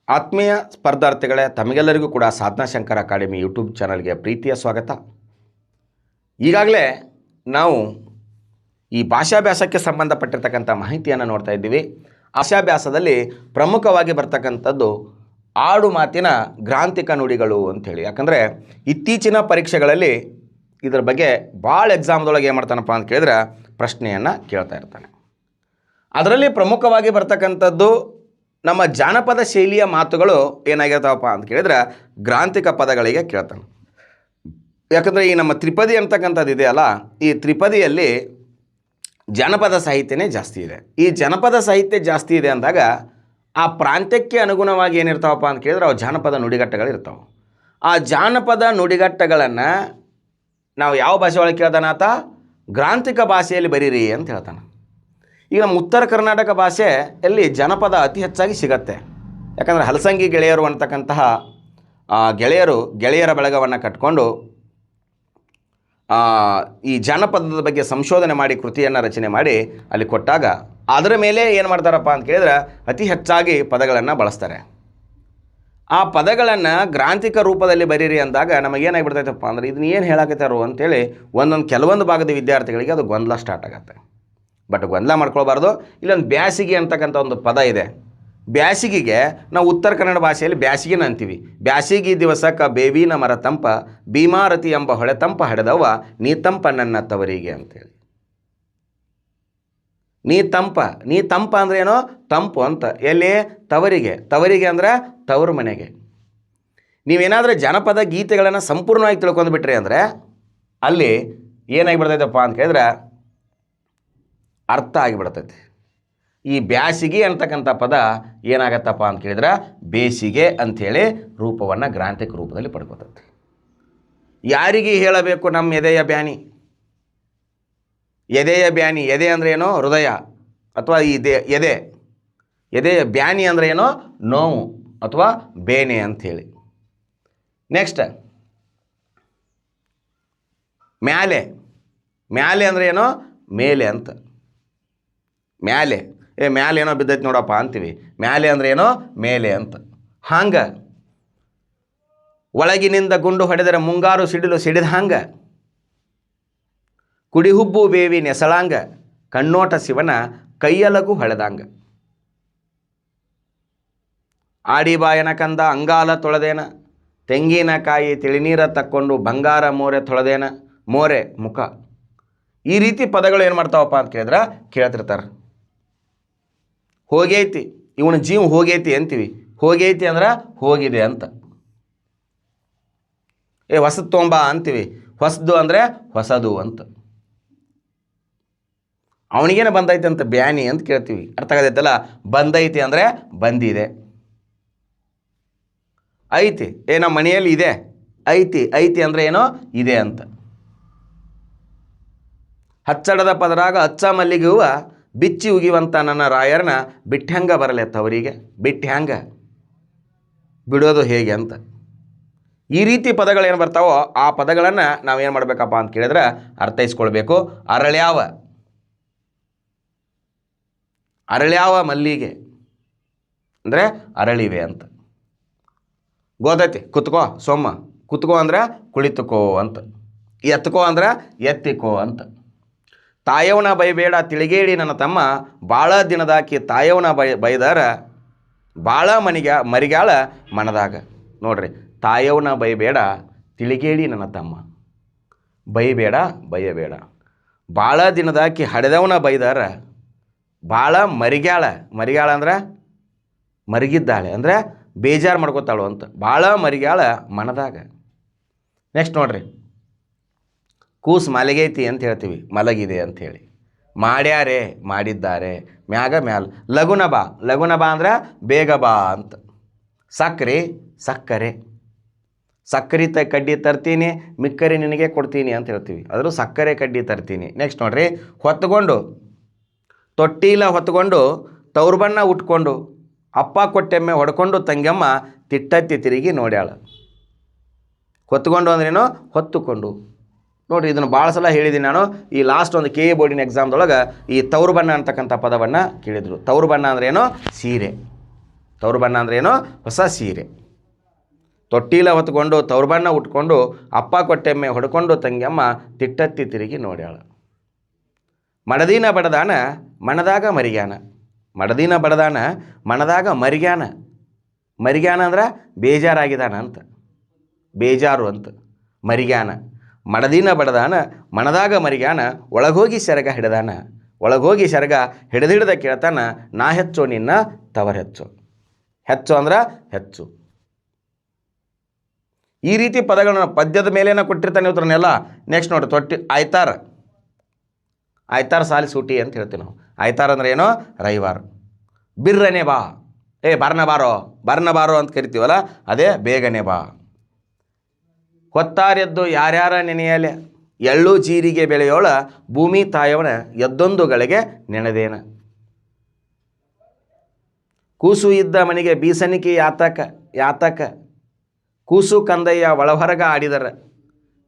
ಆತ್ಮೀಯ ಸ್ಪರ್ಧಾರ್ಥಿಗಳೇ, ತಮಗೆಲ್ಲರಿಗೂ ಕೂಡ ಸಾಧನಾ ಶಂಕರ್ ಅಕಾಡೆಮಿ ಯೂಟ್ಯೂಬ್ ಚಾನಲ್ಗೆ ಪ್ರೀತಿಯ ಸ್ವಾಗತ. ಈಗಾಗಲೇ ನಾವು ಈ ಭಾಷಾಭ್ಯಾಸಕ್ಕೆ ಸಂಬಂಧಪಟ್ಟಿರ್ತಕ್ಕಂಥ ಮಾಹಿತಿಯನ್ನು ನೋಡ್ತಾ ಇದ್ದೀವಿ. ಭಾಷಾಭ್ಯಾಸದಲ್ಲಿ ಪ್ರಮುಖವಾಗಿ ಬರ್ತಕ್ಕಂಥದ್ದು ಆಡು ಮಾತಿನ ಗ್ರಾಂಥಿಕ ನುಡಿಗಳು ಅಂಥೇಳಿ. ಯಾಕಂದರೆ ಇತ್ತೀಚಿನ ಪರೀಕ್ಷೆಗಳಲ್ಲಿ ಇದರ ಬಗ್ಗೆ ಭಾಳ ಎಕ್ಸಾಮ್ದೊಳಗೆ ಏನು ಮಾಡ್ತಾನಪ್ಪ ಅಂತ ಕೇಳಿದ್ರೆ ಪ್ರಶ್ನೆಯನ್ನು ಕೇಳ್ತಾ ಇರ್ತಾನೆ. ಅದರಲ್ಲಿ ಪ್ರಮುಖವಾಗಿ ಬರ್ತಕ್ಕಂಥದ್ದು ನಮ್ಮ ಜಾನಪದ ಶೈಲಿಯ ಮಾತುಗಳು ಏನಾಗಿರ್ತಾವಪ್ಪ ಅಂತ ಕೇಳಿದ್ರೆ ಗ್ರಾಂಥಿಕ ಪದಗಳಿಗೆ ಕೇಳ್ತಾನೆ. ಯಾಕಂದರೆ ಈ ನಮ್ಮ ತ್ರಿಪದಿ ಅಂತಕ್ಕಂಥದ್ದು ಇದೆಯಲ್ಲ, ಈ ತ್ರಿಪದಿಯಲ್ಲಿ ಜಾನಪದ ಸಾಹಿತ್ಯನೇ ಜಾಸ್ತಿ ಇದೆ. ಈ ಜನಪದ ಸಾಹಿತ್ಯ ಜಾಸ್ತಿ ಇದೆ ಅಂದಾಗ ಆ ಪ್ರಾಂತ್ಯಕ್ಕೆ ಅನುಗುಣವಾಗಿ ಏನಿರ್ತಾವಪ್ಪ ಅಂತ ಕೇಳಿದ್ರೆ ಅವು ಜಾನಪದ ನುಡಿಗಟ್ಟಗಳಿರ್ತಾವೆ. ಆ ಜಾನಪದ ನುಡಿಗಟ್ಟಗಳನ್ನು ನಾವು ಯಾವ ಭಾಷೆ ಒಳಗೆ ಕೇಳ್ತಾನಾತ? ಗ್ರಾಂಥಿಕ ಭಾಷೆಯಲ್ಲಿ ಬರೀರಿ ಅಂತ ಹೇಳ್ತಾನೆ. ಈಗ ನಮ್ಮ ಉತ್ತರ ಕರ್ನಾಟಕ ಭಾಷೆಯಲ್ಲಿ ಜನಪದ ಅತಿ ಹೆಚ್ಚಾಗಿ ಸಿಗತ್ತೆ. ಯಾಕಂದರೆ ಹಲಸಂಗಿ ಗೆಳೆಯರು ಅಂತಕ್ಕಂತಹ ಗೆಳೆಯರ ಬಳಗವನ್ನು ಕಟ್ಕೊಂಡು ಈ ಜಾನಪದದ ಬಗ್ಗೆ ಸಂಶೋಧನೆ ಮಾಡಿ ಕೃತಿಯನ್ನು ರಚನೆ ಮಾಡಿ ಅಲ್ಲಿ ಕೊಟ್ಟಾಗ ಅದರ ಮೇಲೆ ಏನು ಮಾಡ್ತಾರಪ್ಪ ಅಂತ ಕೇಳಿದ್ರೆ ಅತಿ ಹೆಚ್ಚಾಗಿ ಪದಗಳನ್ನು ಬಳಸ್ತಾರೆ. ಆ ಪದಗಳನ್ನು ಗ್ರಾಂಥಿಕ ರೂಪದಲ್ಲಿ ಬರೀರಿ ಅಂದಾಗ ನಮಗೇನಾಗಿಬಿಡ್ತೈತಪ್ಪ ಅಂದರೆ ಇದನ್ನ ಏನು ಹೇಳಾಕತ್ತಾರೋ ಅಂತೇಳಿ ಕೆಲವೊಂದು ಭಾಗದ ವಿದ್ಯಾರ್ಥಿಗಳಿಗೆ ಅದು ಗೊಂದಲ ಸ್ಟಾರ್ಟ್ ಆಗುತ್ತೆ. ಬಟ್ ಗೊಂದಲ ಮಾಡ್ಕೊಳ್ಬಾರ್ದು. ಇಲ್ಲೊಂದು ಬ್ಯಾಸಿಗೆ ಅಂತಕ್ಕಂಥ ಒಂದು ಪದ ಇದೆ. ಬ್ಯಾಸಿಗೆಗೆ ನಾವು ಉತ್ತರ ಕನ್ನಡ ಭಾಷೆಯಲ್ಲಿ ಬ್ಯಾಸಿಗೆನ ಅಂತೀವಿ. ಬ್ಯಾಸಿಗೆ ದಿವಸಕ್ಕೆ ಬೇವಿನ ಮರ ತಂಪ, ಭೀಮಾರತಿ ಎಂಬ ಹೊಳೆ ತಂಪ ಹಡೆದವ ನೀ ತಂಪ ನನ್ನ ತವರಿಗೆ ಅಂತೇಳಿ. ನೀ ತಂಪ ಅಂದ್ರೆ ಏನೋ ತಂಪು ಅಂತ. ಎಲ್ಲಿ? ತವರಿಗೆ ಅಂದರೆ ತವರು ಮನೆಗೆ. ನೀವೇನಾದರೂ ಜನಪದ ಗೀತೆಗಳನ್ನು ಸಂಪೂರ್ಣವಾಗಿ ತಿಳ್ಕೊಂಡ್ಬಿಟ್ರಿ ಅಂದರೆ ಅಲ್ಲಿ ಏನಾಗಿಬಿಡ್ತೈತಪ್ಪ ಅಂತ ಕೇಳಿದ್ರೆ ಅರ್ಥ ಆಗಿಬಿಡ್ತೈತಿ. ಈ ಬ್ಯಾಸಿಗೆ ಅಂತಕ್ಕಂಥ ಪದ ಏನಾಗತ್ತಪ್ಪ ಅಂತ ಕೇಳಿದ್ರೆ ಬೇಸಿಗೆ ಅಂಥೇಳಿ ರೂಪವನ್ನು ಗ್ರಾಂಥಿಕ ರೂಪದಲ್ಲಿ ಪಡ್ಕೋತೈತಿ. ಯಾರಿಗೆ ಹೇಳಬೇಕು ನಮ್ಮ ಎದೆಯ ಬ್ಯಾನಿ? ಎದೆ ಅಂದರೆ ಏನೋ ಹೃದಯ ಅಥವಾ ಈ ಎದೆಯ ಬ್ಯಾನಿ ಅಂದರೆ ಏನೋ ನೋವು ಅಥವಾ ಬೇನೆ ಅಂಥೇಳಿ. ನೆಕ್ಸ್ಟ್ ಮ್ಯಾಲೆ ಅಂದರೆ ಏನೋ ಮೇಲೆ ಅಂತ. ಮ್ಯಾಲೆ ಏನೋ ಬಿದ್ದೈತಿ ನೋಡಪ್ಪ ಅಂತೀವಿ. ಮ್ಯಾಲೆ ಅಂದರೆ ಏನೋ ಮೇಲೆ ಅಂತ. ಹಂಗೆ ಒಳಗಿನಿಂದ ಗುಂಡು ಹೊಡೆದರೆ ಮುಂಗಾರು ಸಿಡಿದ ಹಂಗೆ, ಕುಡಿಹುಬ್ಬು ಬೇವಿ ನೆಸಳಾಂಗ, ಕಣ್ಣೋಟ ಶಿವನ ಕೈಯಲಗು ಹೊಳೆದಾಂಗ, ಆಡಿಬಾಯನ ಕಂದ ಅಂಗಾಲ ತೊಳೆದೇನ, ತೆಂಗಿನಕಾಯಿ ತಿಳಿನೀರ ತಕ್ಕೊಂಡು ಬಂಗಾರ ಮೋರೆ ತೊಳೆದೇನ, ಮೋರೆ ಮುಖ. ಈ ರೀತಿ ಪದಗಳು ಏನು ಮಾಡ್ತಾವಪ್ಪ ಅಂತ ಕೇಳಿದ್ರೆ ಕೇಳ್ತಿರ್ತಾರೆ. ಹೋಗೈತಿ, ಇವನ ಜೀವ ಹೋಗೈತಿ ಅಂತೀವಿ. ಹೋಗೈತಿ ಅಂದ್ರೆ ಹೋಗಿದೆ ಅಂತ. ಹೊಸದು ತೊಂಬ ಅಂತೀವಿ. ಹೊಸದು ಅಂದರೆ ಹೊಸದು ಅಂತ. ಅವನಿಗೇನು ಬಂದೈತಿ ಅಂತ ಬ್ಯಾನಿ ಅಂತ ಕೇಳ್ತೀವಿ. ಅರ್ಥ ಆಗತೈತಲ್ಲ? ಬಂದೈತಿ ಅಂದರೆ ಬಂದಿದೆ. ಐತಿ, ನಮ್ಮ ಮನೆಯಲ್ಲಿ ಇದೆ. ಐತಿ ಅಂದರೆ ಏನೋ ಇದೆ ಅಂತ. ಹಚ್ಚಡದ ಪದರಾಗ ಅಚ್ಚ ಮಲ್ಲಿಗೆ ಹೂವ ಬಿಚ್ಚಿ ಉಗಿವಂತ ನನ್ನ ರಾಯರನ್ನ ಬಿಟ್ಟಂಗ ಬರಲೆ ತವರಿಗೆ, ಬಿಟ್ಟಂಗ ಬಿಡೋದು ಹೇಗೆ ಅಂತ. ಈ ರೀತಿ ಪದಗಳೇನು ಬರ್ತಾವೋ ಆ ಪದಗಳನ್ನು ನಾವೇನು ಮಾಡಬೇಕಪ್ಪ ಅಂತ ಕೇಳಿದ್ರೆ ಅರ್ಥೈಸ್ಕೊಳ್ಬೇಕು. ಅರಳ್ಯಾವ ಮಲ್ಲಿಗೆ ಅಂದರೆ ಅರಳಿವೆ ಅಂತ. ಗೋದೈತಿ. ಕುತ್ಕೋ ಸೊಮ್ಮ. ಕುತ್ಕೋ ಅಂದರೆ ಕುಳಿತುಕೋ ಅಂತ. ಎತ್ಕೋ ಅಂದರೆ ಎತ್ತಿಕೋ ಅಂತ. ತಾಯವನ ಬೈಬೇಡ ತಿಳಿಗೇಡಿ ನನ್ನ ತಮ್ಮ, ಭಾಳ ದಿನದಾಕಿ ತಾಯವನ ಬೈದಾರ ಭಾಳ ಮರಿಗಾಳ ಮನದಾಗ. ನೋಡ್ರಿ, ತಾಯವನ ಬೈಬೇಡ ತಿಳಿಗೇಡಿ ನನ್ನ ತಮ್ಮ, ಬೈಯಬೇಡ. ಭಾಳ ದಿನದಾಕಿ ಹಡೆದವನ ಬೈದಾರ ಭಾಳ ಮರಿಗಾಳ ಅಂದ್ರೆ ಮರಿಗಿದ್ದಾಳೆ ಅಂದರೆ ಬೇಜಾರು ಮಾಡ್ಕೋತಾಳು ಅಂತ. ಭಾಳ ಮರಿಗಾಳ ಮನದಾಗ. ನೆಕ್ಸ್ಟ್ ನೋಡ್ರಿ, ಕೂಸು ಮಲಗೈತಿ ಅಂತ ಹೇಳ್ತೀವಿ, ಮಲಗಿದೆ ಅಂಥೇಳಿ. ಮಾಡ್ಯಾರೆ ಮಾಡಿದ್ದಾರೆ, ಮ್ಯಾಲ ಲಗುನ ಬಾ ಅಂದ್ರೆ ಬೇಗ ಬಾ ಅಂತ. ಸಕ್ಕರೆ ಕಡ್ಡಿ ತರ್ತೀನಿ, ಮಿಕ್ಕರಿ ನಿನಗೆ ಕೊಡ್ತೀನಿ ಅಂತ ಹೇಳ್ತೀವಿ. ಆದರೂ ಸಕ್ಕರೆ ಕಡ್ಡಿ ತರ್ತೀನಿ. ನೆಕ್ಸ್ಟ್ ನೋಡ್ರಿ, ತೊಟ್ಟಿಲ ಹೊತ್ಕೊಂಡು ತವ್ರ ಬಣ್ಣ ಉಟ್ಕೊಂಡು ಅಪ್ಪ ಕೊಟ್ಟೆಮ್ಮೆ ಹೊಡ್ಕೊಂಡು ತಂಗಮ್ಮ ತಿಟ್ಟತ್ತಿ ತಿರುಗಿ ನೋಡ್ಯಾಳ. ಹೊತ್ಕೊಂಡು ಅಂದ್ರೇನೋ ಹೊತ್ತುಕೊಂಡು. ನೋಡಿರಿ, ಇದನ್ನು ಭಾಳ ಸಲ ಹೇಳಿದ್ದೀನಿ ನಾನು. ಈ ಲಾಸ್ಟ್ ಒಂದು KA ಬೋರ್ಡಿನ ಎಕ್ಸಾಮ್ದೊಳಗೆ ಈ ತವರು ಬಣ್ಣ ಅಂತಕ್ಕಂಥ ಪದವನ್ನು ಕೇಳಿದರು. ತವರು ಬಣ್ಣ ಅಂದ್ರೆ ಏನೋ ಸೀರೆ. ತವರು ಬಣ್ಣ ಅಂದ್ರೆ ಏನು? ಹೊಸ ಸೀರೆ. ತೊಟ್ಟಿಲ ಹೊತ್ಕೊಂಡು ತವರು ಬಣ್ಣ ಉಟ್ಕೊಂಡು ಅಪ್ಪ ಕೊಟ್ಟೆಮ್ಮೆ ಹೊಡ್ಕೊಂಡು ತಂಗಿಯಮ್ಮ ತಿಟ್ಟತ್ತಿ ತಿರುಗಿ ನೋಡ್ಯಾಳ. ಮಡದಿನ ಬಡದಾನ ಮಣದಾಗ ಮರಿಗ್ಯಾನ. ಮಡದಿನ ಬಡದಾನ ಮಣದಾಗ ಮರಿಗ್ಯಾನ. ಮರಿಗ್ಯಾನ ಅಂದ್ರೆ ಬೇಜಾರಾಗಿದ್ದಾನ ಅಂತ, ಬೇಜಾರು ಅಂತ. ಮರಿಗ್ಯಾನ ಮಡದಿನ ಬಡದಾನ ಮಣದಾಗ ಮರಿಗ್ಯಾನ, ಒಳಗೋಗಿ ಸೆರಗ ಹಿಡ್ದಾನ. ಒಳಗೋಗಿ ಸೆರಗ ಹಿಡ್ದ ಕೇಳ್ತಾನ, ನಾ ಹೆಚ್ಚು ನಿನ್ನ ತವರ ಹೆಚ್ಚು. ಹೆಚ್ಚು ಅಂದ್ರೆ ಹೆಚ್ಚು. ಈ ರೀತಿ ಪದಗಳನ್ನ ಪದ್ಯದ ಮೇಲೇನ ಕೊಟ್ಟಿರ್ತಾನೆ ಇವ್ರನ್ನೆಲ್ಲ. ನೆಕ್ಸ್ಟ್ ನೋಡಿ, ತೊಟ್ಟಿ ಆಯ್ತಾರ. ಆಯ್ತಾರ ಸಾಲಿ ಸೂಟಿ ಅಂತ ಹೇಳ್ತೀವಿ ನಾವು. ಆಯ್ತಾರ ಅಂದ್ರೆ ಏನೋ? ರವಿವಾರ. ಬಿರ್ರನೆ ಬಾ, ಬರ್ನ ಬಾರೋ ಅಂತ ಕರಿತೀವಲ್ಲ, ಅದೇ ಬೇಗನೆ ಬಾ. ಹೊತ್ತಾರೆದ್ದು ಯಾರ್ಯಾರ ನೆನೆಯಲೆ, ಎಳ್ಳು ಜೀರಿಗೆ ಬೆಳೆಯೋಳ ಭೂಮಿ ತಾಯವನ ಎದ್ದೊಂದು ಗಳಿಗೆ ನೆನೆದೇನ. ಕೂಸು ಇದ್ದ ಮನೆಗೆ ಬೀಸಣಿಕೆ ಯಾತಕ ಕೂಸು ಕಂದಯ್ಯ ಒಳಹೊರಗ ಆಡಿದರ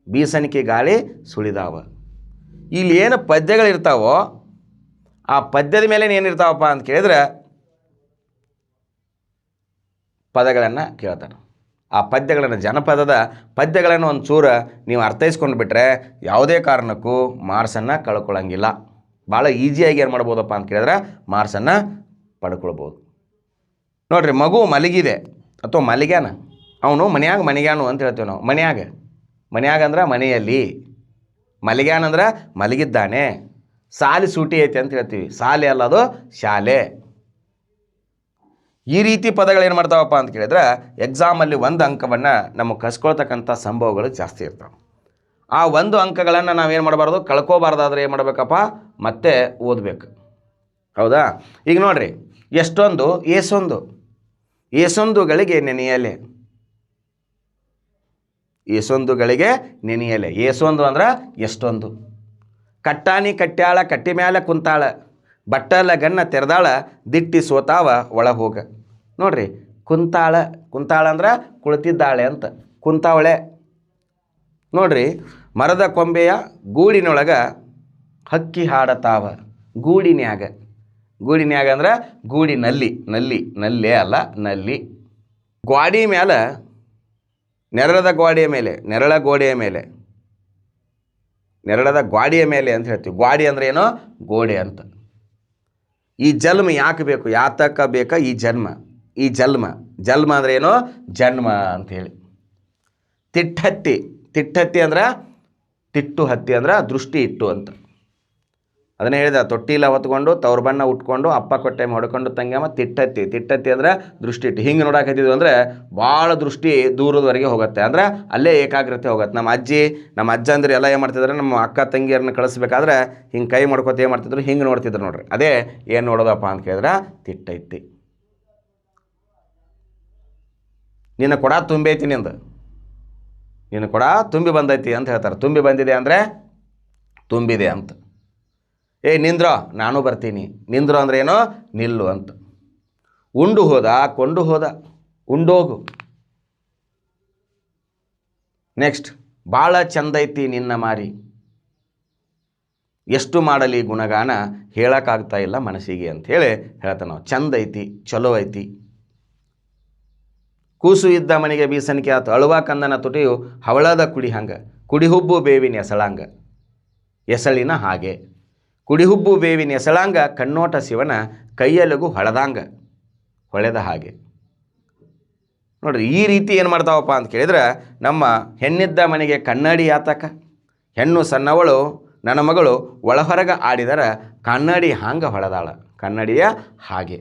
ಬೀಸಣಿಕೆ ಗಾಳಿ ಸುಳಿದಾವ. ಇಲ್ಲಿ ಏನು ಪದ್ಯಗಳಿರ್ತಾವೋ ಆ ಪದ್ಯದ ಮೇಲೆ ಏನಿರ್ತಾವಪ್ಪ ಅಂತ ಕೇಳಿದ್ರೆ ಪದಗಳನ್ನು ಕೇಳ್ತಾನೆ. ಆ ಪದ್ಯಗಳನ್ನು, ಜನಪದದ ಪದ್ಯಗಳನ್ನು ಒಂದು ಚೂರು ನೀವು ಅರ್ಥೈಸ್ಕೊಂಡು ಬಿಟ್ಟರೆ ಯಾವುದೇ ಕಾರಣಕ್ಕೂ ಮಾರ್ಕ್ಸನ್ನು ಕಳ್ಕೊಳ್ಳಂಗಿಲ್ಲ. ಭಾಳ ಈಸಿಯಾಗಿ ಏನು ಮಾಡ್ಬೋದಪ್ಪ ಅಂತ ಕೇಳಿದ್ರೆ ಮಾರ್ಕ್ಸನ್ನು ಪಡ್ಕೊಳ್ಬೋದು. ನೋಡಿರಿ, ಮಗು ಮಲಗಿದೆ ಅಥವಾ ಮಲಗ್ಯಾನ, ಅವನು ಮನೆಯಾನು ಅಂತ ಹೇಳ್ತೀವಿ ನಾವು. ಮನ್ಯಾಗ ಅಂದ್ರೆ ಮನೆಯಲ್ಲಿ, ಮಲಗ್ಯಾನ ಅಂದ್ರೆ ಮಲಗಿದ್ದಾನೆ. ಸಾಲಿ ಸೂಟಿ ಐತೆ ಅಂತ ಹೇಳ್ತೀವಿ, ಸಾಲೆ ಅಲ್ಲ ಅದು ಶಾಲೆ. ಈ ರೀತಿ ಪದಗಳೇನು ಮಾಡ್ತಾವಪ್ಪ ಅಂತ ಕೇಳಿದ್ರೆ ಎಕ್ಸಾಮಲ್ಲಿ ಒಂದು ಅಂಕವನ್ನು ನಮಗೆ ಕಸ್ಕೊಳ್ತಕ್ಕಂಥ ಸಂಭವಗಳು ಜಾಸ್ತಿ ಇರ್ತಾವೆ. ಆ ಒಂದು ಅಂಕಗಳನ್ನು ನಾವೇನು ಮಾಡಬಾರ್ದು, ಕಳ್ಕೋಬಾರ್ದಾದ್ರೆ ಏನು ಮಾಡಬೇಕಪ್ಪ, ಮತ್ತೆ ಓದಬೇಕು. ಹೌದಾ? ಈಗ ನೋಡಿರಿ, ಏಸೊಂದುಗಳಿಗೆ ನೆನೆಯಲೆ. ಏಸೊಂದುಗಳಿಗೆ ನೆನೆಯಲೆ. ಏಸೊಂದು ಅಂದ್ರೆ ಎಷ್ಟೊಂದು. ಕಟ್ಟಾನಿ ಕಟ್ಟ್ಯಾಳ ಕಟ್ಟಿ ಮ್ಯಾಲ ಕುಂತಾಳ, ಬಟ್ಟಲ ಗನ್ನ ತೆರೆದಾಳ ದಿಟ್ಟಿ ಸೋತಾವ ಒಳ ಹೋಗ. ನೋಡ್ರಿ, ಕುಂತಾಳ ಅಂದ್ರೆ ಕುಳಿತಿದ್ದಾಳೆ ಅಂತ, ಕುಂತಾವಳೆ. ನೋಡ್ರಿ, ಮರದ ಕೊಂಬೆಯ ಗೂಡಿನೊಳಗ ಹಕ್ಕಿ ಹಾಡತಾವ ಗೂಡಿನ್ಯಾಗ. ಗೂಡಿನ್ಯಾಗ ಅಂದ್ರೆ ಗೂಡಿನಲ್ಲಿ, ನಲ್ಲೇ ಅಲ್ಲ, ನಲ್ಲಿ. ಗ್ವಾಡಿ ಮ್ಯಾಲ, ನೆರಳದ ಗೋಡೆಯ ಮೇಲೆ ಅಂತ ಹೇಳ್ತೀವಿ. ಗ್ವಾಡಿ ಅಂದ್ರೆ ಏನೋ? ಗೋಡೆ ಅಂತ. ಈ ಜನ್ಮ ಯಾಕೆ ಬೇಕು, ಯಾತಕ ಬೇಕಾ ಈ ಜನ್ಮ ಅಂದ್ರೆ ಏನೋ? ಜನ್ಮ ಅಂಥೇಳಿ. ತಿಟ್ಟತ್ತಿ ಅಂದ್ರೆ ತಿಟ್ಟು ಹತ್ತಿ ಅಂದ್ರೆ ದೃಷ್ಟಿ ಇಟ್ಟು ಅಂತ. ಅದನ್ನೇ ಹೇಳಿದ, ತೊಟ್ಟಿಲ ಹೊತ್ಕೊಂಡು ತವ್ರ ಬಣ್ಣ ಉಟ್ಕೊಂಡು ಅಪ್ಪ ಕೊಟ್ಟೆ ಹೊಡ್ಕೊಂಡು ತಂಗ್ಯಮ್ಮ ತಿಟ್ಟತ್ತಿ ಅಂದ್ರೆ ದೃಷ್ಟಿ ಇಟ್ಟು. ಹಿಂಗೆ ನೋಡಾಕತ್ತಿದ್ವು ಅಂದರೆ ಭಾಳ ದೃಷ್ಟಿ ದೂರದವರೆಗೆ ಹೋಗುತ್ತೆ, ಅಂದ್ರೆ ಅಲ್ಲೇ ಏಕಾಗ್ರತೆ ಹೋಗುತ್ತೆ. ನಮ್ಮ ಅಜ್ಜ ಅಂದ್ರೆ ಎಲ್ಲ ಏನು ಮಾಡ್ತಿದ್ರು, ನಮ್ಮ ಅಕ್ಕ ತಂಗಿಯರನ್ನ ಕಳಿಸ್ಬೇಕಾದ್ರೆ ಹಿಂಗೆ ಕೈ ಮಾಡ್ಕೊತ ಏನು ಮಾಡ್ತಿದ್ರು, ಹಿಂಗೆ ನೋಡ್ತಿದ್ರು. ನೋಡ್ರಿ, ಅದೇ ಏನು ನೋಡೋದಪ್ಪ ಅಂತ ಕೇಳಿದ್ರೆ ತಿಟ್ಟೈತಿ. ನಿನ್ನ ಕೊಡ ತುಂಬೈತಿ, ನಿನ್ನ ಕೊಡ ತುಂಬಿ ಬಂದೈತಿ ಅಂತ ಹೇಳ್ತಾರೆ. ತುಂಬಿ ಬಂದಿದೆ ಅಂದರೆ ತುಂಬಿದೆ ಅಂತ. ನಿಂದ್ರೋ, ನಾನು ಬರ್ತೀನಿ. ನಿಂದ್ರೋ ಅಂದ್ರೆ ಏನೋ? ನಿಲ್ಲು ಅಂತ. ಉಂಡು ಹೋದ, ಕೊಂಡು ಹೋದ, ಉಂಡೋಗು. ನೆಕ್ಸ್ಟ್, ಭಾಳ ಚಂದೈತಿ ನಿನ್ನ ಮಾರಿ, ಎಷ್ಟು ಮಾಡಲಿ ಗುಣಗಾನ ಹೇಳೋಕ್ಕಾಗ್ತಾ ಇಲ್ಲ ಮನಸ್ಸಿಗೆ ಅಂಥೇಳಿ ಹೇಳ್ತಾನೆ ನಾವು. ಚಂದೈತಿ, ಚಲೋ ಐತಿ. ಕೂಸು ಇದ್ದ ಮನೆಗೆ ಬೀಸಣಿಕೆ ಆತು, ಅಳುವ ಕಂದನ ತುಟಿಯು ಹವಳದ ಕುಡಿ ಹಂಗ, ಕುಡಿಹುಬ್ಬು ಬೇವಿನ ಎಸಳಾಂಗ, ಎಸಳಿನ ಹಾಗೆ. ಕುಡಿಹುಬ್ಬು ಬೇವಿನ ಎಸಳಾಂಗ, ಕಣ್ಣೋಟ ಶಿವನ ಕೈಯಲಗು ಹೊಳೆದ ಹಾಗೆ. ನೋಡ್ರಿ, ಈ ರೀತಿ ಏನು ಮಾಡ್ತಾವಪ್ಪ ಅಂತ ಕೇಳಿದ್ರೆ, ನಮ್ಮ ಹೆಣ್ಣಿದ್ದ ಮನೆಗೆ ಕನ್ನಡಿ ಯಾತಕ, ಹೆಣ್ಣು ಸಣ್ಣವಳು ನನ್ನ ಮಗಳು ಒಳಹೊರಗ ಆಡಿದರ ಕನ್ನಡಿ ಹಾಂಗ ಹೊಳೆದಾಳ, ಕನ್ನಡಿಯ ಹಾಗೆ.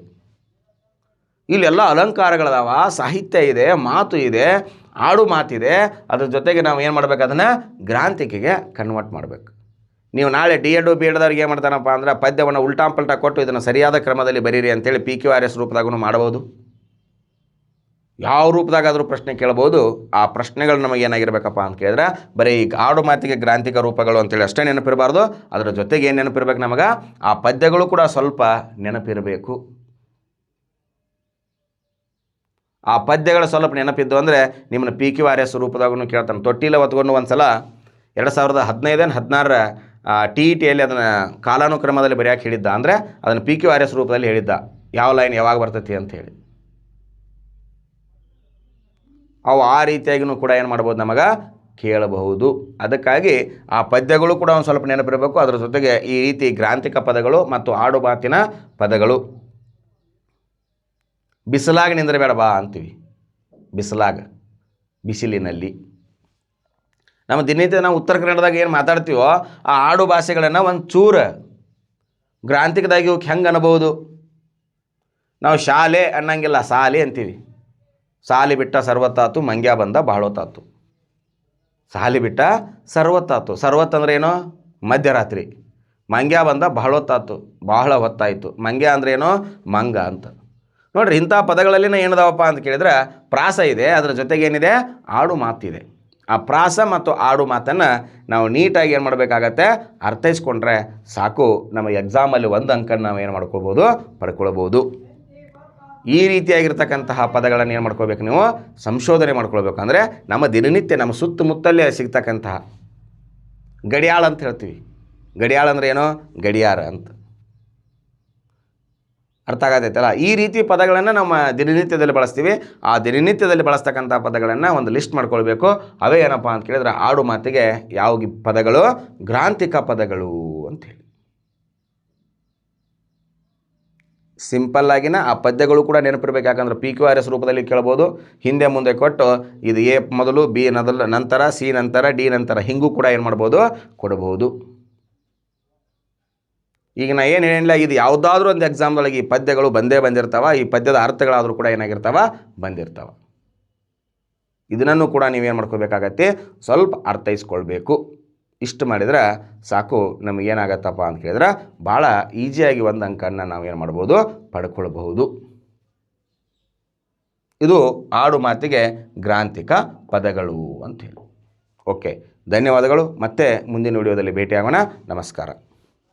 ಇಲ್ಲೆಲ್ಲ ಅಲಂಕಾರಗಳದಾವ, ಸಾಹಿತ್ಯ ಇದೆ, ಮಾತು ಇದೆ, ಆಡು ಮಾತಿದೆ. ಅದ್ರ ಜೊತೆಗೆ ನಾವು ಏನು ಮಾಡ್ಬೇಕು, ಅದನ್ನು ಗ್ರಾಂಥಿಕೆಗೆ ಕನ್ವರ್ಟ್ ಮಾಡಬೇಕು. ನೀವು ನಾಳೆ D.Ed B.Edದವ್ರಿಗೆ ಏನು ಮಾಡ್ತಾನಪ್ಪ ಅಂದ್ರೆ ಪದ್ಯವನ್ನು ಉಲ್ಟಾ ಪಲ್ಟಾ ಕೊಟ್ಟು ಇದನ್ನು ಸರಿಯಾದ ಕ್ರಮದಲ್ಲಿ ಬರೀರಿ ಅಂತೇಳಿ PQRS ರೂಪದಾಗೂ ಮಾಡಬಹುದು. ಯಾವ ರೂಪದಾಗಾದರೂ ಪ್ರಶ್ನೆ ಕೇಳ್ಬೋದು. ಆ ಪ್ರಶ್ನೆಗಳು ನಮಗೆ ಏನಾಗಿರ್ಬೇಕಪ್ಪ ಅಂತ ಕೇಳಿದ್ರೆ ಬರೀ ಈಗ ಆಡು ಮಾತಿಗೆ ಗ್ರಾಂಥಿಕ ರೂಪಗಳು ಅಂತೇಳಿ ಅಷ್ಟೇ ನೆನಪಿರಬಾರ್ದು. ಅದರ ಜೊತೆಗೆ ಏನು ನೆನಪಿರ್ಬೇಕು ನಮಗೆ, ಆ ಪದ್ಯಗಳು ಕೂಡ ಸ್ವಲ್ಪ ನೆನಪಿರಬೇಕು. ಆ ಪದ್ಯಗಳು ಸ್ವಲ್ಪ ನೆನಪಿದ್ದು ಅಂದರೆ ನಿಮ್ಮನ್ನು PQRS ರೂಪದಾಗೂ ಕೇಳ್ತಾನೆ. ತೊಟ್ಟಿಲ ಹೊತ್ಕೊಂಡು ಒಂದು ಸಲ 2015-16 TETಯಲ್ಲಿ ಅದನ್ನು ಕಾಲಾನುಕ್ರಮದಲ್ಲಿ ಬರೆಯೋಕೆ ಹೇಳಿದ್ದ. ಅಂದರೆ ಅದನ್ನು PQRS ರೂಪದಲ್ಲಿ ಹೇಳಿದ್ದ, ಯಾವ ಲೈನ್ ಯಾವಾಗ ಬರ್ತೈತಿ ಅಂತ ಹೇಳಿ. ಅವು ಆ ರೀತಿಯಾಗಿಯೂ ಕೂಡ ಏನು ಮಾಡ್ಬೋದು ನಮಗೆ ಕೇಳಬಹುದು. ಅದಕ್ಕಾಗಿ ಆ ಪದ್ಯಗಳು ಕೂಡ ಒಂದು ಸ್ವಲ್ಪ ನೆನಪಿರಬೇಕು. ಅದರ ಜೊತೆಗೆ ಈ ರೀತಿ ಗ್ರಾಂಥಿಕ ಪದಗಳು ಮತ್ತು ಆಡು ಮಾತಿನ ಪದಗಳು. ಬಿಸಿಲಾಗ ನಿಂದ್ರಬೇಡ ಬಾ ಅಂತೀವಿ. ಬಿಸಿಲಾಗ, ಬಿಸಿಲಿನಲ್ಲಿ. ನಮ್ಮ ದಿನನಿತ್ಯ ನಾವು ಉತ್ತರ ಕನ್ನಡದಾಗ ಏನು ಮಾತಾಡ್ತೀವೋ ಆ ಆಡು ಭಾಷೆಗಳನ್ನು ಒಂದು ಚೂರು ಗ್ರಾಂಥಿಕದಾಗಿ ಹೋಗಿ ಹೆಂಗೆ ಅನ್ಬೋದು. ನಾವು ಶಾಲೆ ಅನ್ನಂಗಿಲ್ಲ, ಸಾಲಿ ಅಂತೀವಿ. ಸಾಲಿ ಬಿಟ್ಟ ಸರ್ವತ್ತಾತು, ಮಂಗ್ಯ ಬಂದ ಬಾಳೋತಾತು. ಸಾಲಿ ಬಿಟ್ಟ ಸರ್ವತ್ತಾತು. ಸರ್ವತ್ ಅಂದ್ರೆ ಏನು? ಮಧ್ಯರಾತ್ರಿ. ಮಂಗ್ಯ ಬಂದ ಬಹಳೊತ್ತಾತು, ಬಹಳ ಹೊತ್ತಾಯಿತು. ಮಂಗ್ಯ ಅಂದ್ರೆ ಏನು? ಮಂಗ ಅಂತ. ನೋಡ್ರಿ, ಇಂಥ ಪದಗಳಲ್ಲಿನ ಏನದಾವಪ್ಪ ಅಂತ ಕೇಳಿದ್ರೆ ಪ್ರಾಸ ಇದೆ, ಅದರ ಜೊತೆಗೆ ಏನಿದೆ? ಆಡು ಮಾತಿದೆ. ಆ ಪ್ರಾಸ ಮತ್ತು ಆಡು ಮಾತನ್ನು ನಾವು ನೀಟಾಗಿ ಏನು ಮಾಡಬೇಕಾಗತ್ತೆ? ಅರ್ಥೈಸ್ಕೊಂಡ್ರೆ ಸಾಕು. ನಮ್ಮ ಎಕ್ಸಾಮಲ್ಲಿ ಒಂದು ಅಂಕನ್ನು ನಾವು ಏನು ಮಾಡ್ಕೊಳ್ಬೋದು? ಪಡ್ಕೊಳ್ಬೋದು. ಈ ರೀತಿಯಾಗಿರ್ತಕ್ಕಂತಹ ಪದಗಳನ್ನು ಏನು ಮಾಡ್ಕೋಬೇಕು? ನೀವು ಸಂಶೋಧನೆ ಮಾಡ್ಕೊಳ್ಬೇಕು. ಅಂದರೆ ನಮ್ಮ ದಿನನಿತ್ಯ ನಮ್ಮ ಸುತ್ತಮುತ್ತಲೇ ಸಿಗ್ತಕ್ಕಂತಹ ಗಡಿಯಾಳ ಅಂತ ಹೇಳ್ತೀವಿ. ಗಡಿಯಾಳ ಅಂದರೆ ಏನು? ಗಡಿಯಾರ ಅಂತ. ಅರ್ಥ ಆಗತೈತಲ್ಲ? ಈ ರೀತಿ ಪದಗಳನ್ನು ನಮ್ಮ ದಿನನಿತ್ಯದಲ್ಲಿ ಬಳಸ್ತೀವಿ. ಆ ದಿನನಿತ್ಯದಲ್ಲಿ ಬಳಸ್ತಕ್ಕಂಥ ಪದಗಳನ್ನು ಒಂದು ಲಿಸ್ಟ್ ಮಾಡ್ಕೊಳ್ಬೇಕು. ಅವೇ ಏನಪ್ಪ ಅಂತ ಕೇಳಿದ್ರೆ ಆಡು ಮಾತಿಗೆ ಯಾವ ಪದಗಳು? ಗ್ರಾಂಥಿಕ ಪದಗಳು ಅಂಥೇಳಿ. ಸಿಂಪಲ್ಲಾಗಿನ ಆ ಪದ್ಯಗಳು ಕೂಡ ನೆನಪಿರ್ಬೇಕು. ಯಾಕಂದ್ರೆ PQRS ರೂಪದಲ್ಲಿ ಕೇಳ್ಬೋದು. ಹಿಂದೆ ಮುಂದೆ ಕೊಟ್ಟು ಇದು A ಮೊದಲು, B ನಂತರ, C ನಂತರ, D ನಂತರ ಹಿಂಗೂ ಕೂಡ ಏನು ಮಾಡ್ಬೋದು? ಕೊಡಬಹುದು. ಈಗ ನಾ ಏನು ಹೇಳಿಲ್ಲ, ಇದು ಯಾವುದಾದ್ರೂ ಒಂದು ಎಕ್ಸಾಮ್ದೊಳಗೆ ಈ ಪದ್ಯಗಳು ಬಂದಿರ್ತಾವ. ಈ ಪದ್ಯದ ಅರ್ಥಗಳಾದರೂ ಕೂಡ ಏನಾಗಿರ್ತಾವ? ಬಂದಿರ್ತಾವ. ಇದನ್ನು ಕೂಡ ನೀವೇನು ಮಾಡ್ಕೋಬೇಕಾಗತ್ತೆ? ಸ್ವಲ್ಪ ಅರ್ಥೈಸ್ಕೊಳ್ಬೇಕು. ಇಷ್ಟು ಮಾಡಿದ್ರೆ ಸಾಕು. ನಮಗೇನಾಗತ್ತಪ್ಪ ಅಂತ ಕೇಳಿದ್ರೆ ಭಾಳ ಈಸಿಯಾಗಿ ಒಂದು ಅಂಕನ್ನು ನಾವೇನು ಮಾಡ್ಬೋದು? ಪಡ್ಕೊಳ್ಬಹುದು. ಇದು ಆಡು ಮಾತಿಗೆ ಗ್ರಾಂಥಿಕ ಪದಗಳು ಅಂಥೇಳಿ. ಓಕೆ, ಧನ್ಯವಾದಗಳು. ಮತ್ತೆ ಮುಂದಿನ ವಿಡಿಯೋದಲ್ಲಿ ಭೇಟಿಯಾಗೋಣ. ನಮಸ್ಕಾರ.